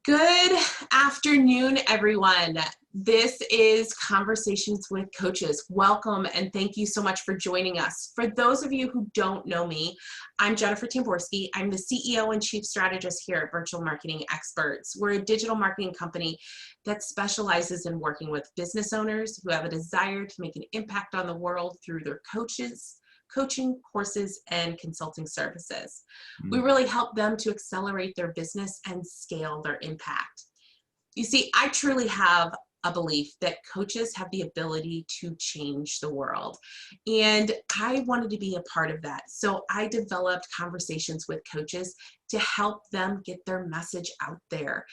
Good afternoon, everyone. This is Conversations with Coaches. Welcome and thank you so much for joining us. For those of you who don't know me, I'm Jennifer Tamborski. I'm the CEO and Chief Strategist here at Virtual Marketing Experts. We're a digital marketing company that specializes in working with business owners who have a desire to make an impact on the world through their coaching, courses, and consulting services. We really help them to accelerate their business and scale their impact. You see, I truly have a belief that coaches have the ability to change the world. And I wanted to be a part of that. So I developed Conversations with Coaches to help them get their message out there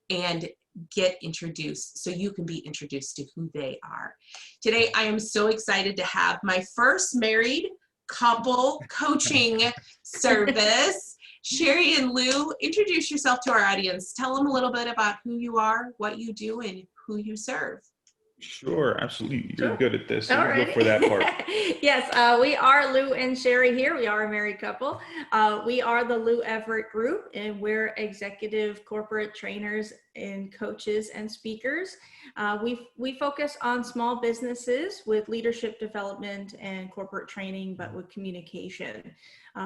and get introduced so you can be introduced to who they are. Today, I am so excited to have my first married couple coaching service. Sherry and Lou, introduce yourself to our audience. Tell them a little bit about who you are, what you do, and who you serve. Sure, absolutely. You're Sure. good at this. So All we'll right. go for that part. Yes, we are Lou and Sherry here. We are a married couple. We are the Lou Everett Group, and we're executive corporate trainers and coaches and speakers. We focus on small businesses with leadership development and corporate training, but with communication.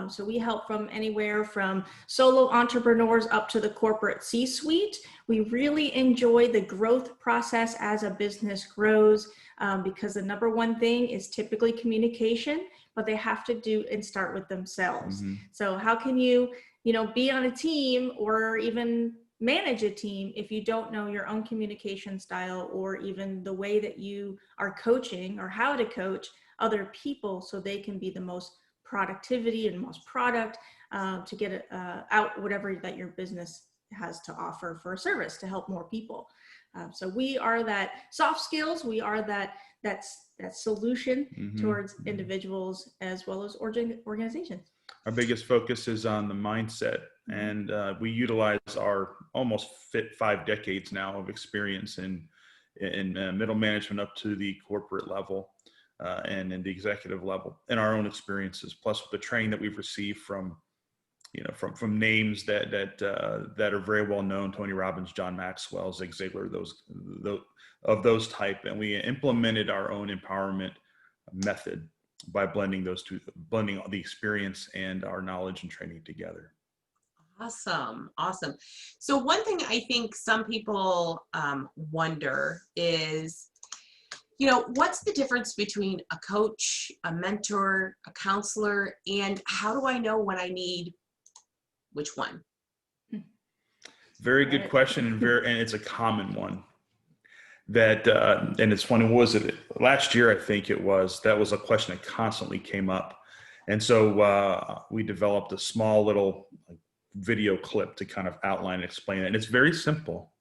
So we help from anywhere from solo entrepreneurs up to the corporate C-suite. We really enjoy the growth process as a business grows because the number one thing is typically communication, but they have to do and start with themselves. So how can you be on a team or even manage a team if you don't know your own communication style or even the way that you are coaching or how to coach other people so they can be the most productivity and most product to get it out whatever that your business has to offer for a service to help more people. So we are that soft skills. We are that solution towards individuals as well as organizations. Our biggest focus is on the mindset, and we utilize our almost 5 decades now of experience in middle management up to the corporate level and in the executive level, and our own experiences, plus with the training that we've received from names that are very well known: Tony Robbins, John Maxwell, Zig Ziglar, those type. And we implemented our own empowerment method by blending the experience and our knowledge and training together. Awesome. So one thing I think some people wonder is, what's the difference between a coach, a mentor, a counselor, and how do I know when I need which one? Very good question, and it's a common one. That and it's funny. Was it last year? I think it was. That was a question that constantly came up, and so we developed a small little video clip to kind of outline and explain it. And it's very simple.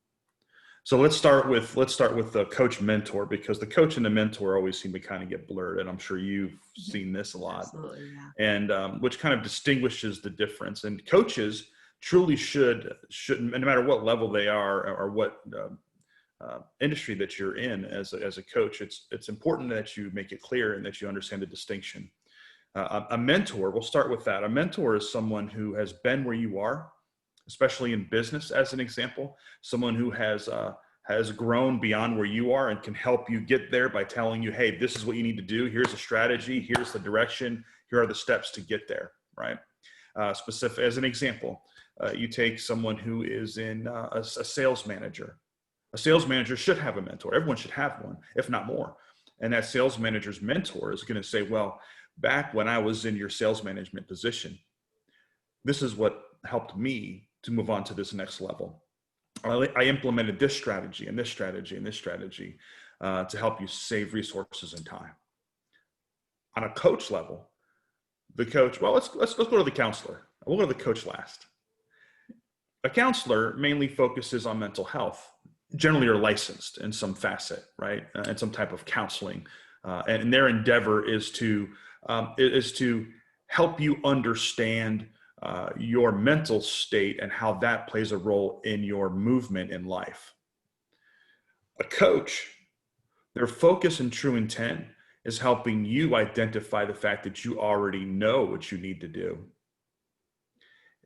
So let's start with the coach mentor, because the coach and the mentor always seem to kind of get blurred, and I'm sure you've seen this a lot. Absolutely, yeah. And which kind of distinguishes the difference. And coaches truly should, no matter what level they are or what industry that you're in as a coach, it's important that you make it clear and that you understand the distinction. A mentor, we'll start with that. A mentor is someone who has been where you are, especially in business, as an example. Someone who has grown beyond where you are and can help you get there by telling you, hey, this is what you need to do. Here's a strategy. Here's the direction. Here are the steps to get there, right? Specific, as an example, you take someone who is in a sales manager. A sales manager should have a mentor. Everyone should have one, if not more. And that sales manager's mentor is going to say, well, back when I was in your sales management position, this is what helped me to move on to this next level. I implemented this strategy and this strategy and this strategy to help you save resources and time. On a coach level, the coach, well, let's go to the counselor. We'll go to the coach last. A counselor mainly focuses on mental health. Generally are licensed in some facet, right? And some type of counseling. And their endeavor is to help you understand your mental state and how that plays a role in your movement in life. A coach, their focus and true intent is helping you identify the fact that you already know what you need to do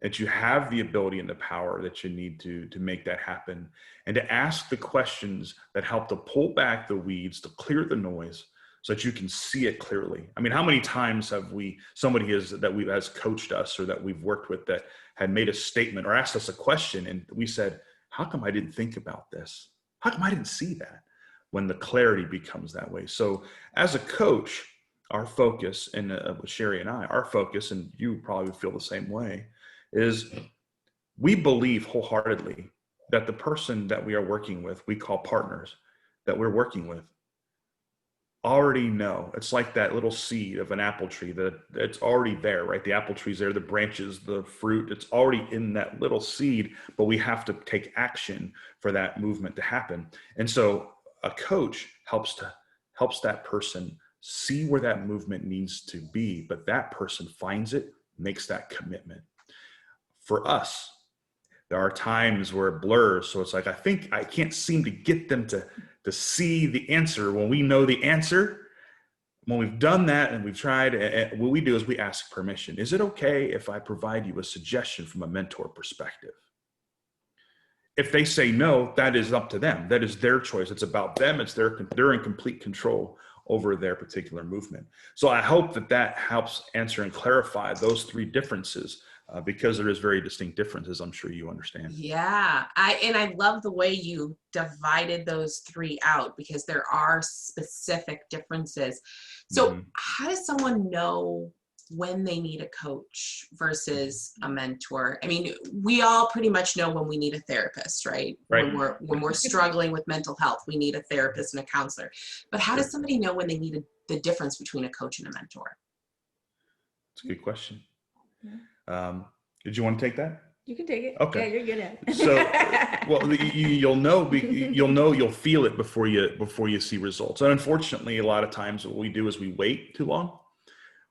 that you have the ability and the power that you need to make that happen, and to ask the questions that help to pull back the weeds, to clear the noise so that you can see it clearly. I mean, how many times have somebody has coached us or that we've worked with that had made a statement or asked us a question and we said, how come I didn't think about this? How come I didn't see that? When the clarity becomes that way. So as a coach, our focus, and with Sherry and I, our focus, and you probably feel the same way, is we believe wholeheartedly that the person that we are working with, we call partners, that we're working with, already know. It's like that little seed of an apple tree that it's already there, right? The apple tree's there, the branches, the fruit, it's already in that little seed, but we have to take action for that movement to happen. And so a coach helps that person see where that movement needs to be, but that person finds it, makes that commitment. For us, there are times where it blurs. So it's like, I can't seem to get them to see the answer when we know the answer. When we've done that and we've tried, what we do is we ask permission. Is it okay if I provide you a suggestion from a mentor perspective? If they say no, that is up to them. That is their choice. It's about them. They're in complete control over their particular movement. So I hope that helps answer and clarify those three differences, because there is very distinct differences. I'm sure you understand. Yeah, I love the way you divided those three out, because there are specific differences. So how does someone know when they need a coach versus a mentor? I mean, we all pretty much know when we need a therapist, right? Right. When we're struggling with mental health, we need a therapist and a counselor. But how does somebody know when they need the difference between a coach and a mentor? It's a good question. Did you want to take that? You can take it. Okay. Yeah, you're good at it. So, well, you'll feel it before you see results. And unfortunately, a lot of times what we do is we wait too long.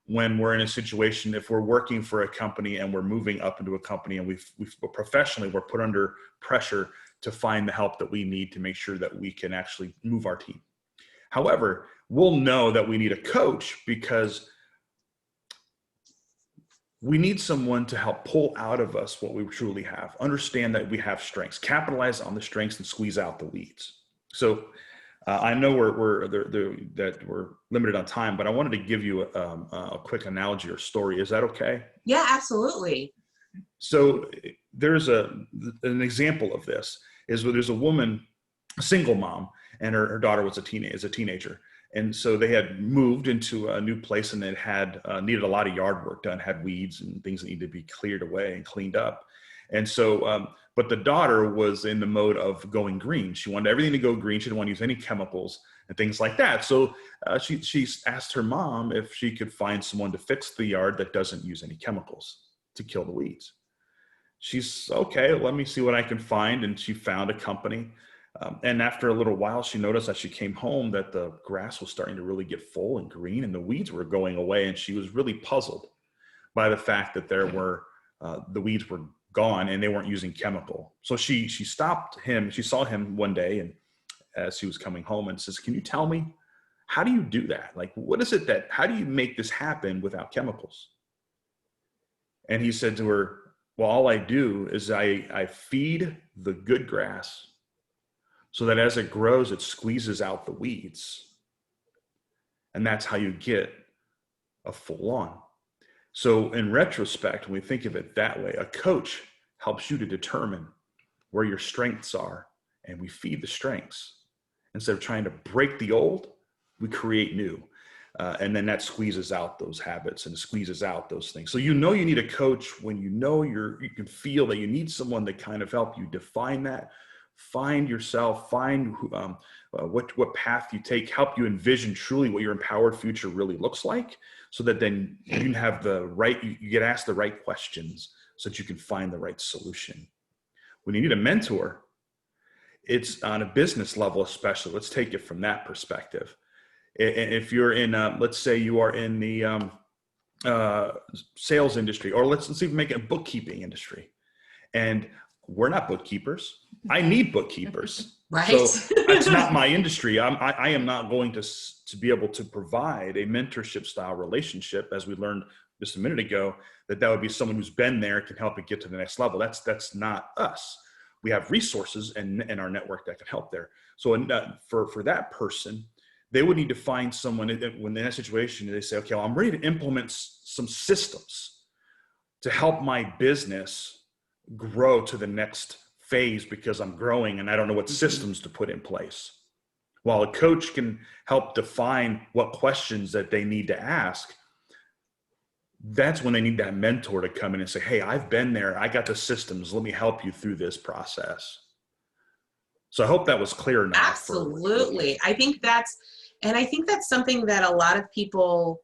When we're in a situation, if we're working for a company and we're moving up into a company and we've professionally, we're put under pressure to find the help that we need to make sure that we can actually move our team. However, we'll know that we need a coach because we need someone to help pull out of us what we truly have, understand that we have strengths, capitalize on the strengths and squeeze out the weeds. So I know we're limited on time, but I wanted to give you a quick analogy or story. Is that okay? Yeah, absolutely. So there's an example of this is where there's a woman, a single mom, and her daughter was a teenager. And so they had moved into a new place and it had needed a lot of yard work done, had weeds and things that needed to be cleared away and cleaned up. And so, but the daughter was in the mode of going green. She wanted everything to go green. She didn't want to use any chemicals and things like that. So she asked her mom if she could find someone to fix the yard that doesn't use any chemicals to kill the weeds. She's okay, let me see what I can find. And she found a company. And after a little while, she noticed as she came home that the grass was starting to really get full and green and the weeds were going away. And she was really puzzled by the fact that the weeds were gone and they weren't using chemical. So she stopped him. She saw him one day and as he was coming home and says, "Can you tell me, how do you do that? Like, what is it how do you make this happen without chemicals?" And he said to her, "Well, all I do is I feed the good grass so that as it grows, it squeezes out the weeds. And that's how you get a full lawn." So in retrospect, when we think of it that way, a coach helps you to determine where your strengths are, and we feed the strengths. Instead of trying to break the old, we create new. And then that squeezes out those habits and squeezes out those things. So you need a coach when you can feel that you need someone to kind of help you define that, find yourself, find what path you take, help you envision truly what your empowered future really looks like, so that then you can have you get asked the right questions so that you can find the right solution. When you need a mentor, it's on a business level especially. Let's take it from that perspective. If you're in, let's say you are in the sales industry, or let's even make it a bookkeeping industry. And we're not bookkeepers. I need bookkeepers. Right. So it's not my industry. I am not going to be able to provide a mentorship style relationship, as we learned just a minute ago, that would be someone who's been there, can help it get to the next level. That's not us. We have resources and our network that can help there. So for that person, they would need to find someone when they're in that situation, they say, okay, well, I'm ready to implement some systems to help my business grow to the next phase because I'm growing and I don't know what systems to put in place. While a coach can help define what questions that they need to ask, that's when they need that mentor to come in and say, hey, I've been there. I got the systems. Let me help you through this process. So I hope that was clear enough. Absolutely. I think that's something that a lot of people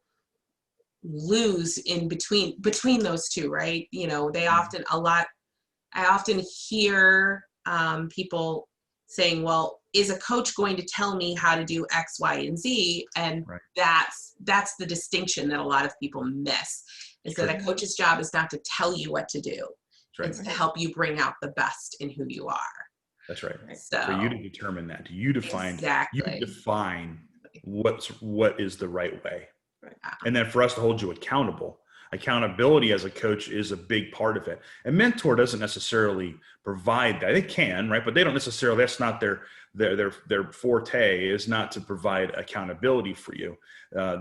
lose in between those two, right? You know, I often hear people saying, well, is a coach going to tell me how to do X, Y, and Z? And that's the distinction that a lot of people miss, is that a coach's job is not to tell you what to do. It's to help you bring out the best in who you are. That's right. So for you to determine that, you define what is the right way. Right. And then for us to hold you accountable. Accountability as a coach is a big part of it. And mentor doesn't necessarily provide that. They can, right? But they don't necessarily, that's not their forte, is not to provide accountability for you.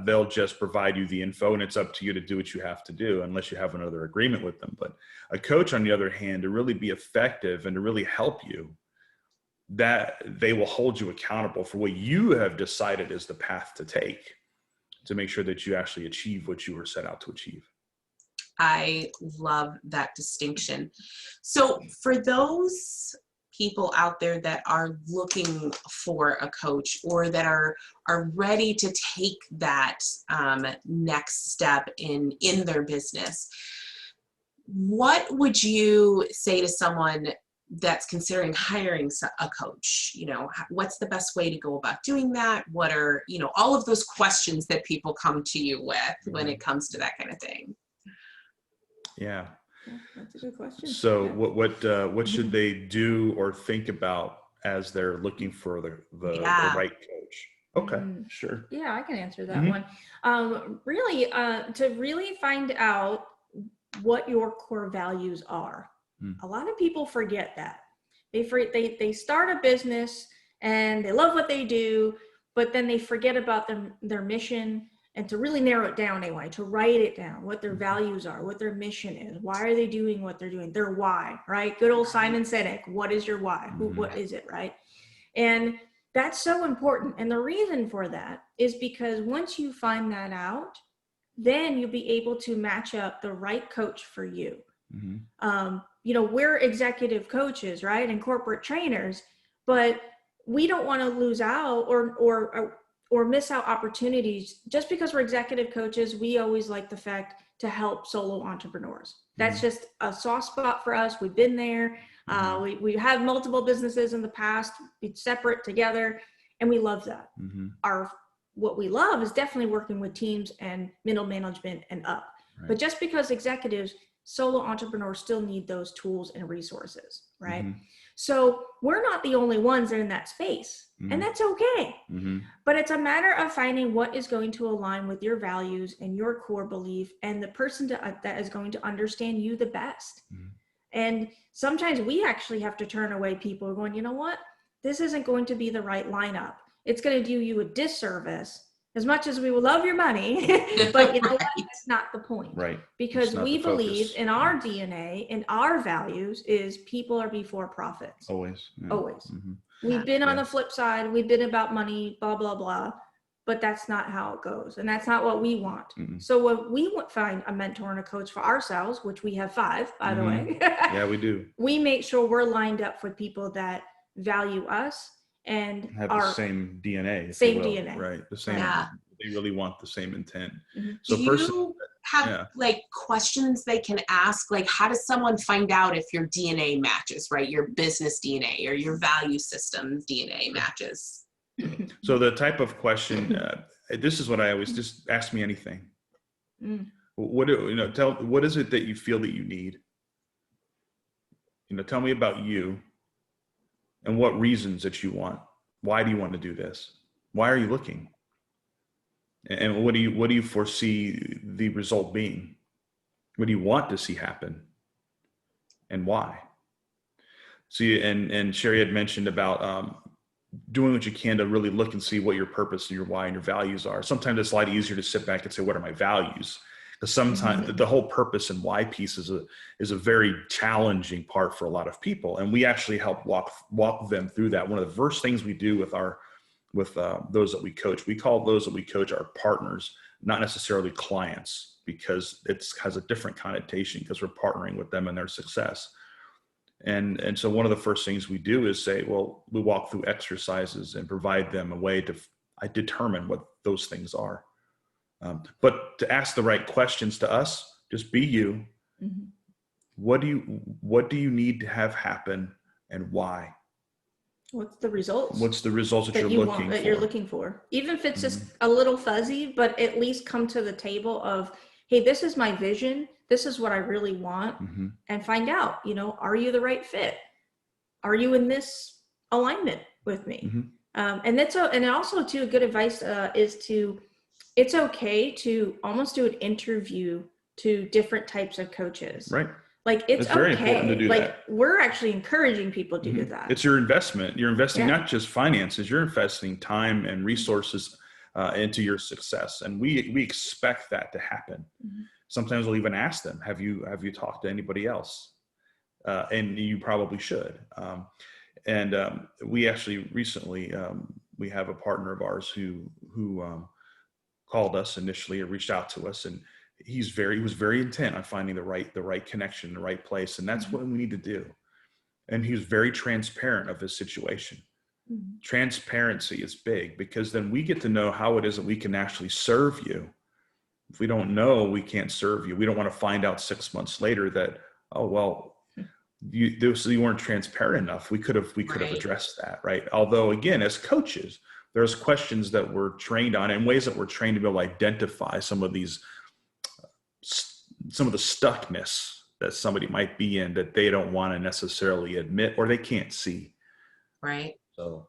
They'll just provide you the info, and it's up to you to do what you have to do unless you have another agreement with them. But a coach, on the other hand, to really be effective and to really help you, that they will hold you accountable for what you have decided is the path to take to make sure that you actually achieve what you were set out to achieve. I love that distinction. So for those people out there that are looking for a coach, or that are ready to take that next step in their business, what would you say to someone that's considering hiring a coach? You know, what's the best way to go about doing that? What are, you know, all of those questions that people come to you with when it comes to that kind of thing? Yeah, that's a good question. So what should they do or think about as they're looking for the right coach? Okay, sure. Yeah, I can answer that one. Really, to really find out what your core values are. A lot of people forget that. They start a business and they love what they do, but then they forget about their mission. And to really narrow it down, to write it down, what their values are, what their mission is, why are they doing what they're doing, their why, right? Good old Simon Sinek, what is your why? What is it, right? And that's so important. And the reason for that is because once you find that out, then you'll be able to match up the right coach for you. You know, we're executive coaches, right? And corporate trainers, but we don't want to lose out or miss out opportunities. Just because we're executive coaches, we always like the fact to help solo entrepreneurs. That's just a soft spot for us. We've been there. We have multiple businesses in the past, be separate, together, and we love that. What we love is definitely working with teams and middle management and up. Right. But just because executives, solo entrepreneurs still need those tools and resources, right? So we're not the only ones that are in that space, and that's okay. But it's a matter of finding what is going to align with your values and your core belief, and the person that is going to understand you the best. And sometimes we actually have to turn away people going, you know what? This isn't going to be the right lineup. It's going to do you a disservice. As much as we will love your money, but you know what? That's not the point. Right. Because we believe in our DNA and our values is people are before profits. Always. Yeah. Always. We've been on the flip side. We've been about money, blah, blah, blah. But that's not how it goes. And that's not what we want. So when we find a mentor and a coach for ourselves, which we have 5, by the way. Yeah, we do. We make sure we're lined up with people that value us and have the same DNA. Same DNA. Right. The same. Yeah. They really want the same intent. So do you have like questions they can ask? Like, how does someone find out if your DNA matches, right? Your business DNA or your value system DNA matches? So the type of question, this is what I always just ask me anything. What is it that you feel that you need? Tell me about you. And what reasons that you want? Why do you want to do this? Why are you looking? And what do you foresee the result being? What do you want to see happen, and why? See, and Sherry had mentioned about doing what you can to really look and see what your purpose and your why and your values are. Sometimes it's a lot easier to sit back and say, what are my values? Because sometimes the whole purpose and why piece is a very challenging part for a lot of people. And we actually help walk them through that. One of the first things we do with those that we coach, we call those that we coach our partners, not necessarily clients, because it has a different connotation because we're partnering with them in their success. And so one of the first things we do is say, well, we walk through exercises and provide them a way to determine what those things are. But to ask the right questions to us, just be you. Mm-hmm. What do you need to have happen, and why? What's the results? What's the results that you're looking for? Even if it's just a little fuzzy, but at least come to the table of, hey, this is my vision. This is what I really want, and find out, are you the right fit? Are you in this alignment with me? And also too, good advice it's okay to almost do an interview to different types of coaches. Right. Like it's very okay. Important to do like that. We're actually encouraging people to do that. It's your investment. You're investing not just finances, you're investing time and resources into your success. And we expect that to happen. Sometimes we'll even ask them, have you talked to anybody else? And you probably should. We actually recently, we have a partner of ours who called us initially or reached out to us, and he was very intent on finding the right connection, the right place. And that's what we need to do. And he was very transparent of his situation. Transparency is big, because then we get to know how it is that we can actually serve you. If we don't know, we can't serve you. We don't want to find out 6 months later that, oh, well, you weren't transparent enough. We could have addressed that, right? Although again, as coaches, there's questions that we're trained on and ways that we're trained to be able to identify some of the stuckness that somebody might be in that they don't want to necessarily admit or they can't see. Right. So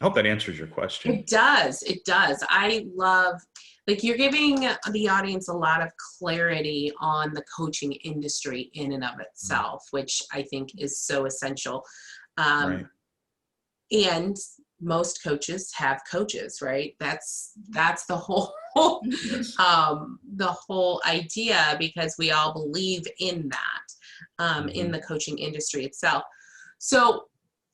I hope that answers your question. It does. I love, you're giving the audience a lot of clarity on the coaching industry in and of itself, which I think is so essential. Right. And most coaches have coaches, right? That's the whole the whole idea, because we all believe in that, in the coaching industry itself. So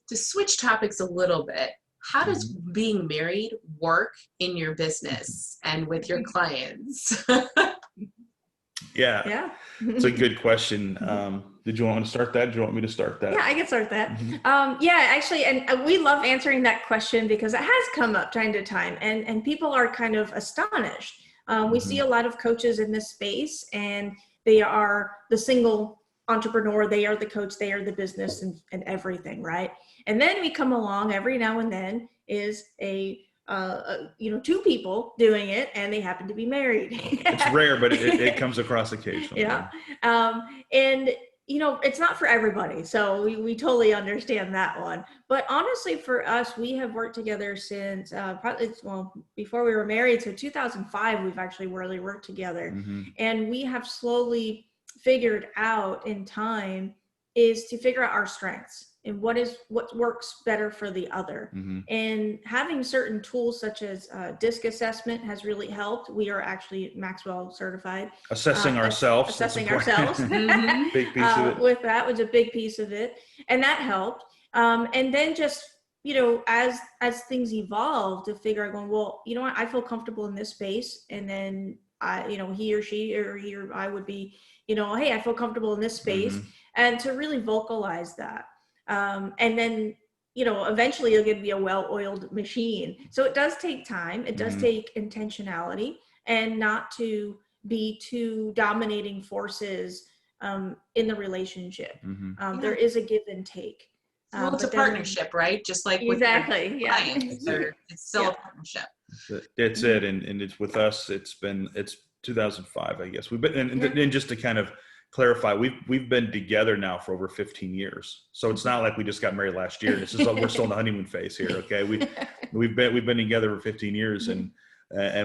to switch topics a little bit, how does being married work in your business and with your clients? Yeah. It's a good question. Did you want to start that? Do you want me to start that? Yeah, I can start that. Actually, and we love answering that question because it has come up time to time, and people are kind of astonished. We see a lot of coaches in this space, and they are the single entrepreneur, they are the coach, they are the business and everything, right? And then we come along every now and then is two people doing it, and they happen to be married. It's rare, but it comes across occasionally. Yeah. And it's not for everybody. So we totally understand that one. But honestly, for us, we have worked together since before we were married. So 2005, we've actually really worked together. And we have slowly figured out in time is to figure out our strengths and what works better for the other. And having certain tools such as DISC assessment has really helped. We are actually Maxwell certified. Assessing ourselves. Big piece of it. With that was a big piece of it. And that helped. And then just, as things evolved to figure out going, well, you know what, I feel comfortable in this space. And then he or she or he or I would be, hey, I feel comfortable in this space. And to really vocalize that. And then, eventually you're going to be a well-oiled machine. So it does take time. It does take intentionality, and not to be two dominating forces in the relationship. There is a give and take. Well, it's a partnership, right? Just like with exactly. clients, it's still a partnership. That's it. And it's with us. It's 2005, I guess. We've been, and just to kind of clarify, we've been together now for over 15 years. So it's not like we just got married last year. This is we're still in the honeymoon phase here. Okay. We've been together for 15 years, and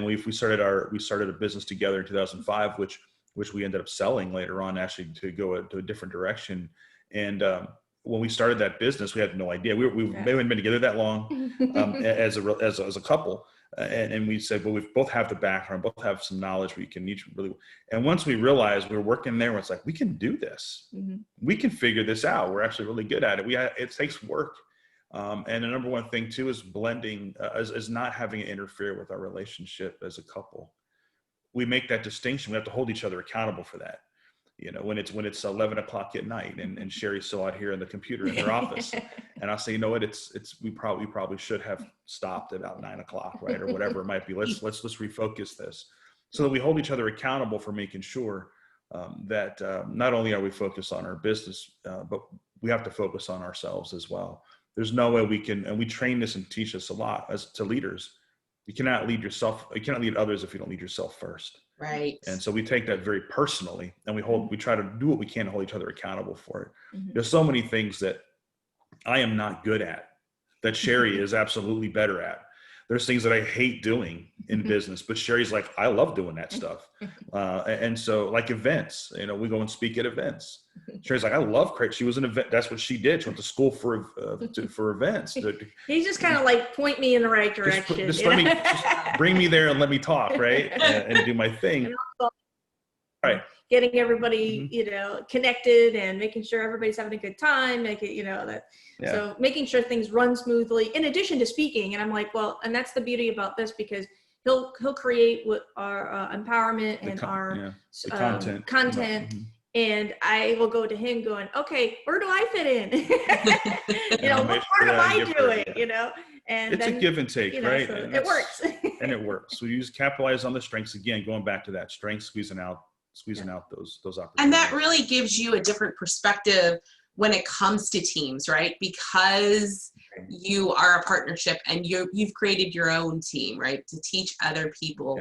we started a business together in 2005, which which we ended up selling later on, actually, to go to a different direction. And when we started that business, we had no idea. We hadn't been together that long as a couple. And we said, well, we both have the background, both have some knowledge we can each really. And once we realized we were working there, it's like, we can do this. Mm-hmm. We can figure this out. We're actually really good at it. It takes work. And the number one thing too is blending, is not having it interfere with our relationship as a couple. We make that distinction. We have to hold each other accountable for that. You know, when it's 11 o'clock at night and Sherry's still out here in the computer in her office, and I'll say, you know what, we probably should have stopped at about 9 o'clock, right, or whatever it might be. Let's refocus this, so that we hold each other accountable for making sure that not only are we focused on our business, but we have to focus on ourselves as well. There's no way we can, and we train this and teach this a lot as to leaders. You cannot lead yourself. You cannot lead others if you don't lead yourself first. Right. And so we take that very personally, and we try to do what we can to hold each other accountable for it. Mm-hmm. There's so many things that I am not good at that Sherry is absolutely better at. There's things that I hate doing in business, but Sherry's like, I love doing that stuff. And so, like events, you know, we go and speak at events. Sherry's like, I love she was an event. That's what she did. She went to school for events. He's just kind of like point me in the right direction. Just bring me there and let me talk, right? And do my thing. Right. Getting everybody, you know, connected and making sure everybody's having a good time, so making sure things run smoothly in addition to speaking. And I'm like, well, and that's the beauty about this, because he'll create what our empowerment and our content. Mm-hmm. And I will go to him going, okay, where do I fit in? You know, what part am I doing? You know, and it's a give and take, right? So it works. And it works. So you just capitalize on the strengths again, going back to that strength, squeezing out those opportunities. And that really gives you a different perspective when it comes to teams, right? Because you are a partnership and you've created your own team, right? To teach other people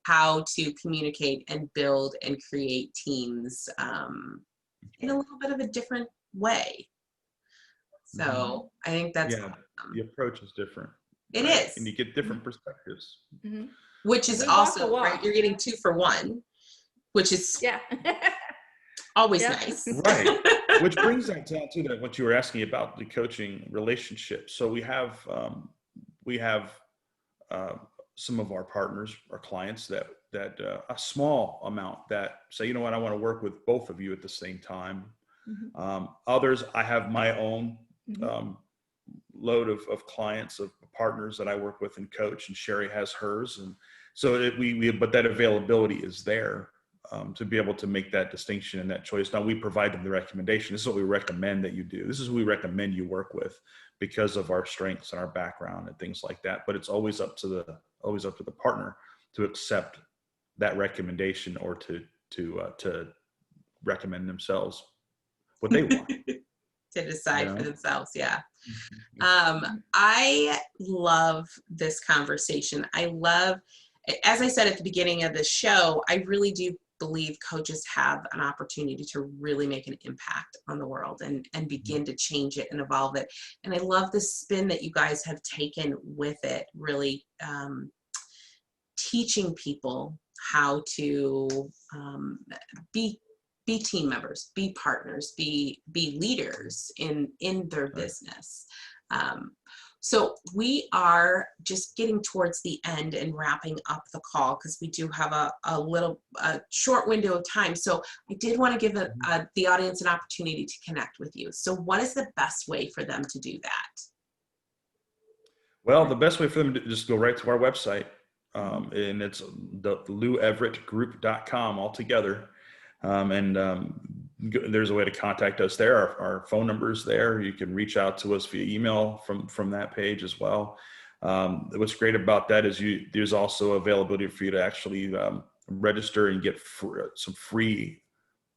how to communicate and build and create teams in a little bit of a different way. So I think that's the approach is different. It is. And you get different perspectives. Mm-hmm. Which is awesome, right? You're getting 2 for 1. Which is always nice. Right. Which brings that down to what you were asking about, the coaching relationship. So we have some of our partners, our clients that a small amount that say, you know what, I want to work with both of you at the same time. Mm-hmm. Others, I have my own load of clients, of partners that I work with and coach, and Sherry has hers. And so but that availability is there. To be able to make that distinction and that choice. Now we provide them the recommendation. This is what we recommend that you do. This is who we recommend you work with because of our strengths and our background and things like that. But it's always up to the partner to accept that recommendation or to recommend themselves what they want. To decide for themselves. Yeah. I love this conversation. As I said at the beginning of the show, I really do believe coaches have an opportunity to really make an impact on the world and begin to change it and evolve it. And I love the spin that you guys have taken with it, really teaching people how to be team members, be partners, be leaders in their business. So we are just getting towards the end and wrapping up the call because we do have a short window of time. So I did want to give the audience an opportunity to connect with you. So what is the best way for them to do that? Well, the best way for them to just go right to our website. And it's the loueverett.group.com altogether. There's a way to contact us there. Our phone number is there. You can reach out to us via email from that page as well. What's great about that is there's also availability for you to actually register and get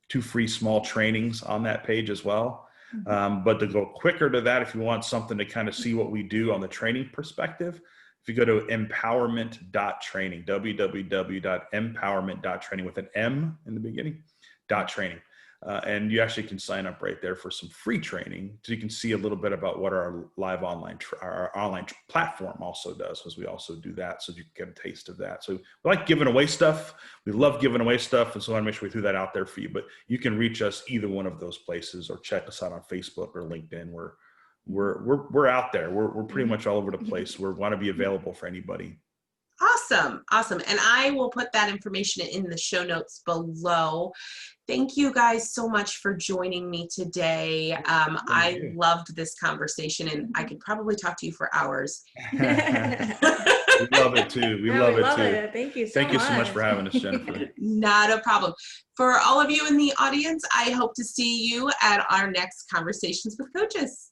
two free small trainings on that page as well. But to go quicker to that, if you want something to kind of see what we do on the training perspective, if you go to empowerment.training, www.empowerment.training with an M in the beginning, .training. And you actually can sign up right there for some free training, so you can see a little bit about what our live online platform also does, because we also do that, so you can get a taste of that. So we like giving away stuff. We love giving away stuff, and so I want to make sure we threw that out there for you. But you can reach us either one of those places, or check us out on Facebook or LinkedIn. We're out there. We're pretty much all over the place. We want to be available for anybody. Awesome. Awesome. And I will put that information in the show notes below. Thank you guys so much for joining me today. I loved this conversation, and I could probably talk to you for hours. We love it too. We love it too. Thank you so much. Thank you so much for having us, Jennifer. Not a problem. For all of you in the audience, I hope to see you at our next Conversations with Coaches.